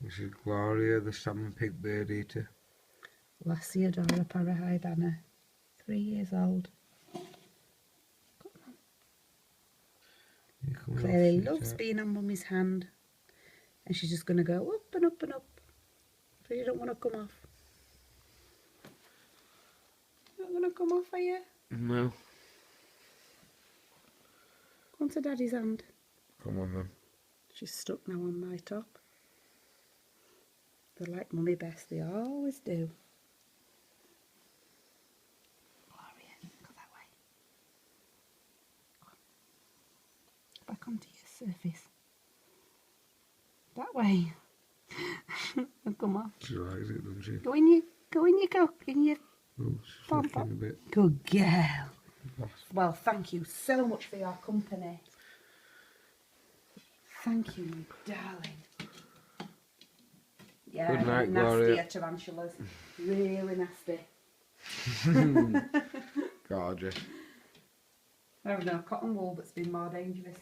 This is Gloria, the salmon pig bird eater. Lasiodora parahybana, 3 years old. Clearly loves being on Mummy's hand. And she's just going to go up and up and up. So you don't want to come off. You're not going to come off, are you? No. Go on to Daddy's hand. Come on then. She's stuck now on my top. They like Mummy best, they always do. Gloria, go that way. Go on. Back onto your surface. That way. And come off. She likes it, doesn't she? Go in your Oh, she's pom flicking pom. a bit. Good girl. Well, thank you so much for your company. Thank you, my darling. Yeah, Good night, nasty Gloria. tarantulas. Really nasty. Gorgeous. I don't know, cotton wool that's been more dangerous.